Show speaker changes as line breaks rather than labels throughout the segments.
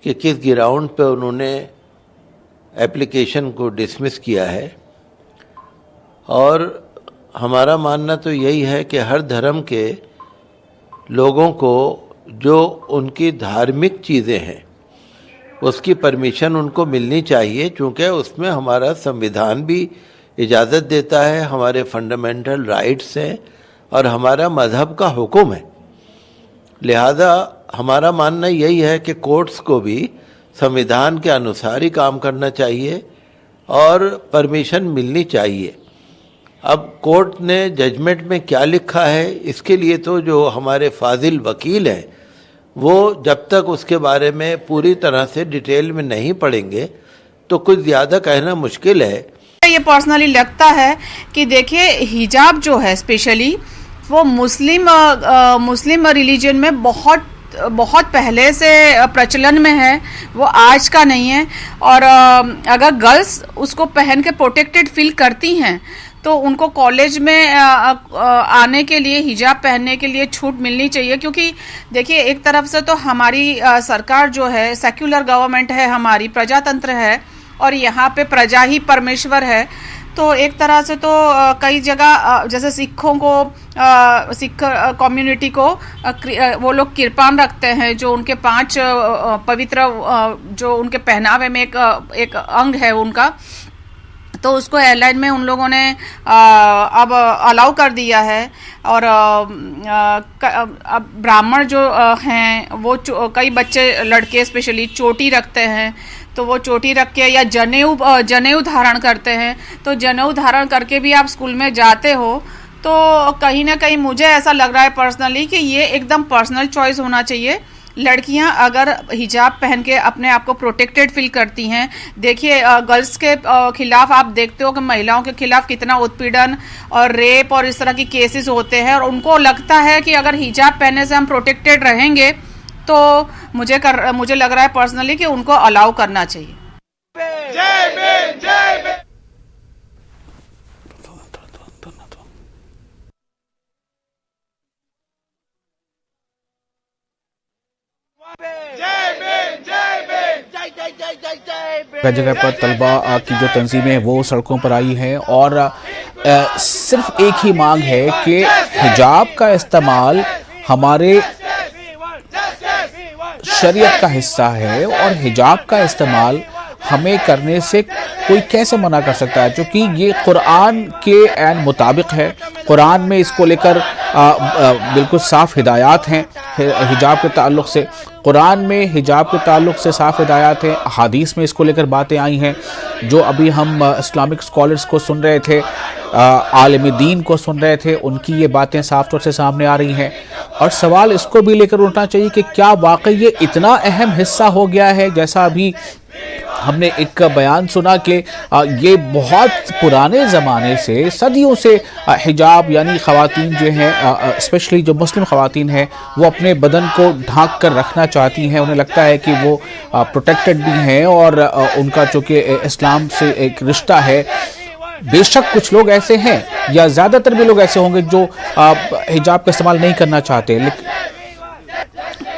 कि किस ग्राउंड पे उन्होंने एप्लीकेशन को डिसमिस किया है। और हमारा मानना तो यही है कि हर धर्म के लोगों को जो उनकी धार्मिक चीज़ें हैं उसकी परमिशन उनको मिलनी चाहिए, क्योंकि उसमें हमारा संविधान भी इजाज़त देता है, हमारे फंडामेंटल राइट्स हैं और हमारा मज़हब का हुक्म है। लिहाजा हमारा मानना यही है कि कोर्ट्स को भी संविधान के अनुसार ही काम करना चाहिए और परमिशन मिलनी चाहिए। अब कोर्ट ने जजमेंट में क्या लिखा है इसके लिए तो जो हमारे फाजिल वकील हैं वो जब तक उसके बारे में पूरी तरह से डिटेल में नहीं पढ़ेंगे तो कुछ ज़्यादा कहना मुश्किल है।
ये पर्सनली लगता है कि देखिए हिजाब जो है स्पेशली वो मुस्लिम रिलीजन में बहुत पहले से प्रचलन में है, वो आज का नहीं है। और अगर गर्ल्स उसको पहन के प्रोटेक्टेड फील करती हैं तो उनको कॉलेज में आने के लिए हिजाब पहनने के लिए छूट मिलनी चाहिए, क्योंकि देखिए एक तरफ से तो हमारी सरकार जो है सेक्युलर गवर्नमेंट है, हमारी प्रजातंत्र है और यहाँ पे प्रजा ही परमेश्वर है। तो एक तरह से तो कई जगह जैसे सिखों को सिख कम्युनिटी को वो लोग किरपान रखते हैं, जो उनके 5 पवित्र जो उनके पहनावे में एक अंग है उनका, तो उसको एयरलाइन में उन लोगों ने अब अलाउ कर दिया है। और अब ब्राह्मण जो हैं वो कई बच्चे लड़के स्पेशली चोटी रखते हैं, तो वो चोटी रख के या जनेऊ धारण करते हैं। तो जनेऊ धारण करके भी आप स्कूल में जाते हो तो कहीं ना कहीं मुझे ऐसा लग रहा है पर्सनली कि ये एकदम पर्सनल चॉइस होना चाहिए। लड़कियां अगर हिजाब पहन के अपने आप को प्रोटेक्टेड फील करती हैं, देखिए गर्ल्स के खिलाफ आप देखते हो कि महिलाओं के खिलाफ कितना उत्पीड़न और रेप और इस तरह की केसेस होते हैं, और उनको लगता है कि अगर हिजाब पहनने से हम प्रोटेक्टेड रहेंगे तो मुझे लग रहा है पर्सनली कि उनको अलाउ करना चाहिए।
जगह जगह पर तलबा की जो तंजीमें हैं वो सड़कों पर आई हैं और सिर्फ एक ही मांग है कि हिजाब का इस्तेमाल हमारे शरीयत का हिस्सा है और हिजाब का इस्तेमाल हमें करने से कोई कैसे मना कर सकता है, क्योंकि ये कुरान के ऐन मुताबिक है। कुरान में इसको लेकर बिल्कुल साफ हिदायत हैं हिजाब के ताल्लुक़ से, कुरान में हिजाब के ताल्लुक़ से साफ हिदायत हैं, हदीस में इसको लेकर बातें आई हैं। जो अभी हम इस्लामिक स्कॉलर्स को सुन रहे थे, आलिम दीन को सुन रहे थे, उनकी ये बातें साफ तौर से सामने आ रही हैं। और सवाल इसको भी लेकर उठना चाहिए कि क्या वाकई ये इतना अहम हिस्सा हो गया है, जैसा अभी हमने एक बयान सुना कि ये बहुत पुराने ज़माने से सदियों से हिजाब यानी ख़वातीन जो हैं स्पेशली जो मुस्लिम ख़वातीन हैं वो अपने बदन को ढांक कर रखना चाहती हैं। उन्हें लगता है कि वो प्रोटेक्टेड भी हैं और उनका चूँकि इस्लाम से एक रिश्ता है। बेशक कुछ लोग ऐसे हैं या ज़्यादातर भी लोग ऐसे होंगे जो हिजाब का इस्तेमाल नहीं करना चाहते,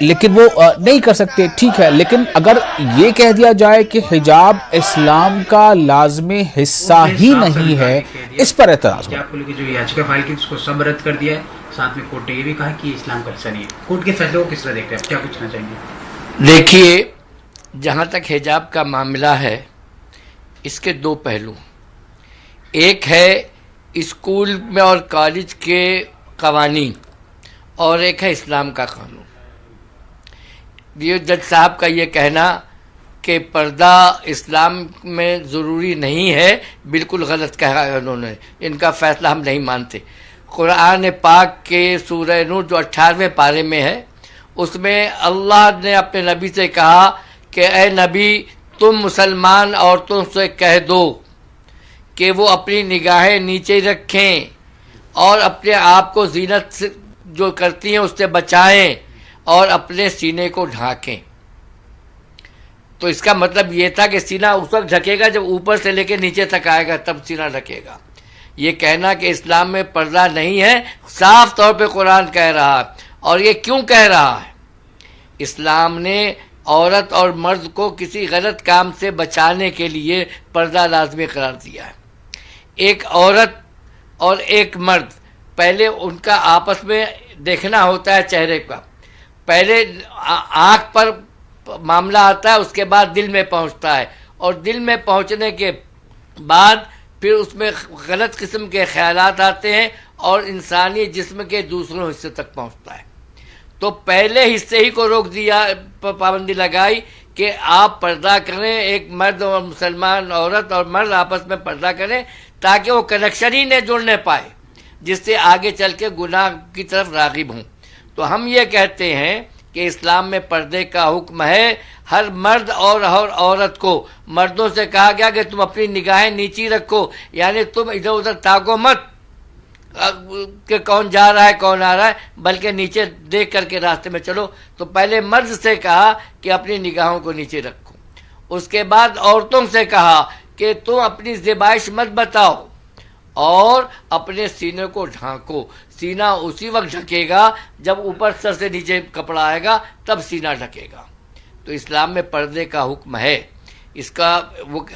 लेकिन वो नहीं कर सकते, ठीक है। लेकिन अगर ये कह दिया जाए कि हिजाब इस्लाम का लाज़मी हिस्सा ही नहीं है, इस पर एतराज़ हो।
आपको लेकर जो याचिका फाइल की उसको सब रद्द कर दिया है, साथ में कोर्ट ने ये भी कहा कि इस्लाम का हिस्सा नहीं है। कोर्ट के फैसले को किस तरह देखते हैं, आप क्या पूछना चाहेंगे?
देखिए, जहाँ तक हिजाब का मामला है इसके 2 पहलू, एक है स्कूल में और कॉलेज के कवानीन और एक है इस्लाम का कानून। ये जज साहब का ये कहना कि पर्दा इस्लाम में ज़रूरी नहीं है, बिल्कुल गलत कहा है उन्होंने। इनका फ़ैसला हम नहीं मानते। कुरान पाक के सूरह नूर जो 18वें पारे में है उसमें अल्लाह ने अपने नबी से कहा कि ए नबी, तुम मुसलमान औरतों से कह दो कि वो अपनी निगाहें नीचे रखें और अपने आप को जीनत जो करती हैं उससे बचाएं और अपने सीने को ढांकें। तो इसका मतलब ये था कि सीना उस वक्त ढकेगा जब ऊपर से लेकर नीचे तक आएगा, तब सीना ढकेगा। ये कहना कि इस्लाम में पर्दा नहीं है साफ तौर पे कुरान कह रहा है। और ये क्यों कह रहा है? इस्लाम ने औरत और मर्द को किसी गलत काम से बचाने के लिए पर्दा लाजमी करार दिया है। एक औरत और एक मर्द, पहले उनका आपस में देखना होता है चेहरे का, पहले आँख पर मामला आता है, उसके बाद दिल में पहुंचता है, और दिल में पहुंचने के बाद फिर उसमें गलत किस्म के ख्यालात आते हैं और इंसानी जिस्म के दूसरों हिस्से तक पहुंचता है। तो पहले हिस्से ही को रोक दिया, पाबंदी लगाई कि आप पर्दा करें, एक मर्द और मुसलमान औरत और मर्द आपस में पर्दा करें, ताकि वो कनेक्शन ही नहीं जुड़ने पाए, जिससे आगे चल के गुनाह की तरफ राग़िब हों। तो हम ये कहते हैं कि इस्लाम में पर्दे का हुक्म है। हर मर्द और हर औरत को, मर्दों से कहा गया कि तुम अपनी निगाहें नीची रखो, यानी तुम इधर उधर ताको मत कि कौन जा रहा है कौन आ रहा है, बल्कि नीचे देख करके रास्ते में चलो। तो पहले मर्द से कहा कि अपनी निगाहों को नीचे रखो, उसके बाद औरतों से कहा कि तुम अपनी ज़बाइश मत बताओ और अपने सीने को ढांको। सीना उसी वक्त ढकेगा जब ऊपर सर से नीचे कपड़ा आएगा, तब सीना ढकेगा। तो इस्लाम में पर्दे का हुक्म है। इसका वो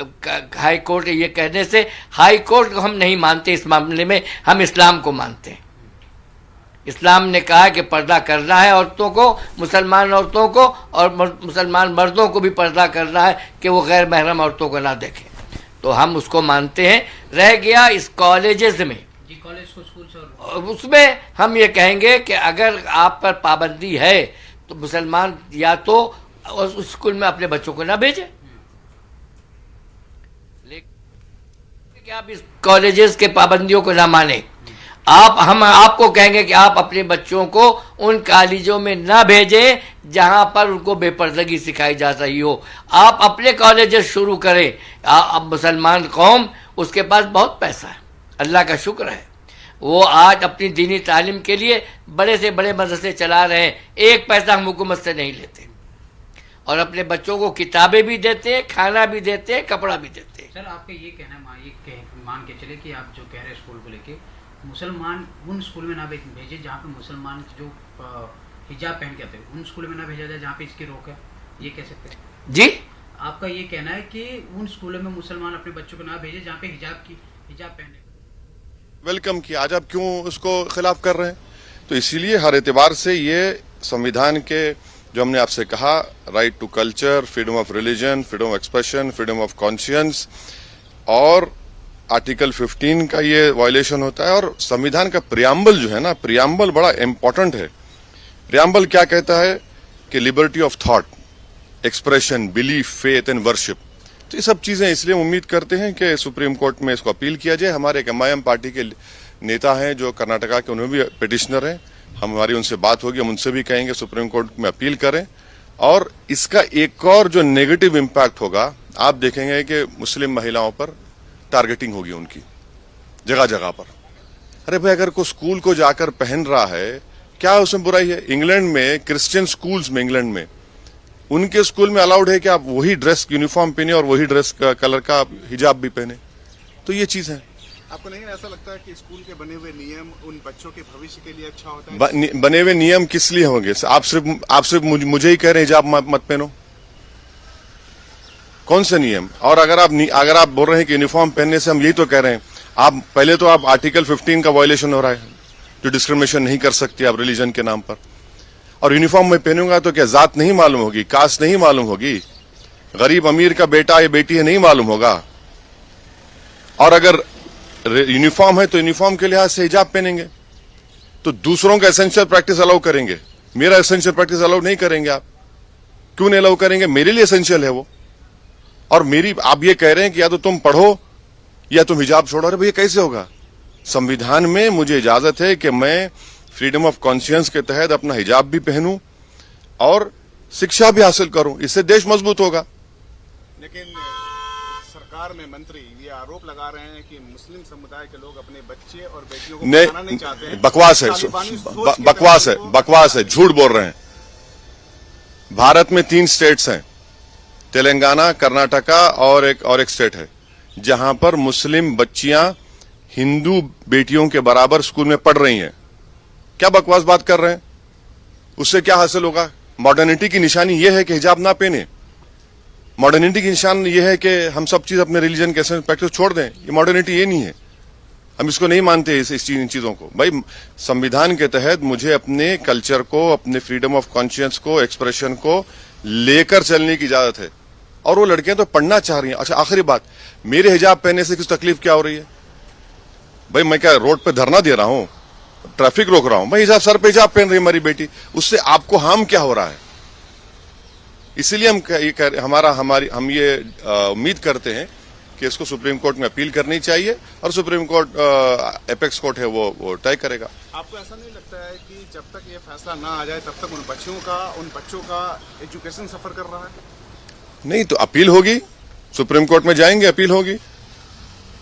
हाई कोर्ट ये कहने से, हाई कोर्ट को हम नहीं मानते इस मामले में, हम इस्लाम को मानते हैं। इस्लाम ने कहा कि पर्दा करना है औरतों को, मुसलमान औरतों को, और मुसलमान मर्दों को भी पर्दा करना है कि वो गैर महरम औरतों को ना देखें। तो हम उसको मानते हैं। रह गया इस कॉलेजेस में,
जी कॉलेज को स्कूल
और उसमें हम ये कहेंगे कि अगर आप पर पाबंदी है तो मुसलमान या तो उस स्कूल में अपने बच्चों को ना भेजें, लेकिन आप इस कॉलेजेस के पाबंदियों को ना माने। हम आपको कहेंगे कि आप अपने बच्चों को उन कॉलेजों में ना भेजें जहां पर उनको बेपर्दगी सिखाई जा रही हो। आप अपने कॉलेजेस शुरू करें। अब मुसलमान कौम, उसके पास बहुत पैसा है, अल्लाह का शुक्र है, वो आज अपनी दीनी तालीम के लिए बड़े से बड़े मदरसे चला रहे हैं। एक पैसा हम हुकूमत से नहीं लेते, और अपने बच्चों को किताबें भी देते हैं, खाना भी देते हैं, कपड़ा भी देते हैं।
सर आपका ये कहना मान के चले कि आप जो कह रहे हैं स्कूल को लेके, मुसलमान उन स्कूल में ना भेजे जहाँ पे मुसलमान जो हिजाब पहन के आते हैं, उन स्कूल में ना भेजा जाए जहाँ पे इसकी रोक है, ये कह सकते हैं
जी?
आपका ये कहना है कि उन स्कूलों में मुसलमान अपने बच्चों को ना भेजे जहाँ पे हिजाब पहने।
वेलकम किया, आज आप क्यों उसको खिलाफ कर रहे हैं? तो इसीलिए हर एतबार से ये संविधान के जो हमने आपसे कहा, right to culture, freedom of religion, freedom of expression, freedom of conscience, और आर्टिकल 15 का ये वायलेशन होता है। और संविधान का प्रियम्बल जो है ना, प्रियम्बल बड़ा इंपॉर्टेंट है। प्रियम्बल क्या कहता है कि liberty of thought, expression, belief, faith and worship. तो ये सब चीजें इसलिए उम्मीद करते हैं कि सुप्रीम कोर्ट में इसको अपील किया जाए। हमारे एक MIM पार्टी के नेता हैं जो कर्नाटका के, उन्हें भी पिटिशनर हैं, हमारी उनसे बात होगी, हम उनसे भी कहेंगे सुप्रीम कोर्ट में अपील करें। और इसका एक और जो नेगेटिव इम्पैक्ट होगा, आप देखेंगे कि मुस्लिम महिलाओं पर टारगेटिंग होगी उनकी जगह जगह पर। अरे भाई, अगर कोई स्कूल को जाकर पहन रहा है, क्या उसमें बुराई है? इंग्लैंड में क्रिश्चियन स्कूल्स में, इंग्लैंड में उनके स्कूल में अलाउड है कि आप वही ड्रेस यूनिफॉर्म पहने और वही ड्रेस का कलर का हिजाब भी पहने। तो ये चीज है।
आपको नहीं ऐसा लगता है कि स्कूल के बने हुए नियम उन बच्चों के भविष्य के लिए अच्छा होता है?
बने हुए नियम किस लिए होंगे? आप सिर्फ मुझे ही कह रहे हैं हिजाब मत पहनो? कौन से नियम? और अगर आप बोल रहे हैं कि यूनिफॉर्म पहनने से, हम यही तो कह रहे हैं, आप पहले तो आप आर्टिकल 15 का वायलेशन हो रहा है, जो डिस्क्रिमिनेशन नहीं कर सकती आप रिलीजन के नाम पर। और यूनिफॉर्म में पहनूंगा तो क्या जात नहीं मालूम होगी, कास्ट नहीं मालूम होगी, गरीब अमीर का बेटा या बेटी है नहीं मालूम होगा? और अगर यूनिफॉर्म है तो यूनिफॉर्म के लिहाज से हिजाब पहनेंगे, तो दूसरों का एसेंशियल प्रैक्टिस अलाउ करेंगे, मेरा एसेंशियल प्रैक्टिस अलाउ नहीं करेंगे। आप क्यों नहीं अलाउ करेंगे? मेरे लिए एसेंशियल है वो। और आप ये कह रहे हैं कि या तो तुम पढ़ो या तुम हिजाब छोड़ो। अरे भैया, कैसे होगा? संविधान में मुझे इजाजत है कि मैं फ्रीडम ऑफ कॉन्शियंस के तहत अपना हिजाब भी पहनूं और शिक्षा भी हासिल करूं, इससे देश मजबूत होगा।
लेकिन सरकार में मंत्री ये आरोप लगा रहे हैं कि मुस्लिम समुदाय के लोग अपने बच्चे और बेटियों को पढ़ाना नहीं चाहते हैं।
बकवास है, झूठ बोल रहे हैं। भारत में 3 स्टेट्स हैं, तेलंगाना, कर्नाटका और एक स्टेट है, जहां पर मुस्लिम बच्चियां हिंदू बेटियों के बराबर स्कूल में पढ़ रही हैं। क्या बकवास बात कर रहे हैं? उससे क्या हासिल होगा? मॉडर्निटी की निशानी यह है कि हिजाब ना पहने। मॉडर्निटी की निशान यह है कि हम सब चीज अपने रिलीजन के प्रैक्टिस छोड़ दें। ये मॉडर्निटी ये नहीं है, हम इसको नहीं मानते इन चीजों को। भाई संविधान के तहत मुझे अपने कल्चर को, अपने फ्रीडम ऑफ कॉन्शियंस को, एक्सप्रेशन को लेकर चलने की इजाजत है। और वो लड़कियां तो पढ़ना चाह रही हैं। अच्छा, आखिरी बात, मेरे हिजाब पहनने से किस तकलीफ क्या हो रही है? भाई मैं क्या रोड पे धरना दे रहा हूं, ट्रैफिक रोक रहा हूं? भाई हिजाब, सर पे हिजाब पहन रही है हमारी बेटी, उससे आपको हार्म क्या हो रहा है? इसीलिए हम ये उम्मीद करते हैं कि इसको सुप्रीम कोर्ट में अपील करनी चाहिए और सुप्रीम कोर्ट एपेक्स कोर्ट है वो तय करेगा।
आपको ऐसा नहीं लगता है कि जब तक ये फैसला ना आ जाए तब तक उन बच्चों का एजुकेशन सफर कर रहा है?
नहीं तो अपील होगी, सुप्रीम कोर्ट में जाएंगे, अपील होगी।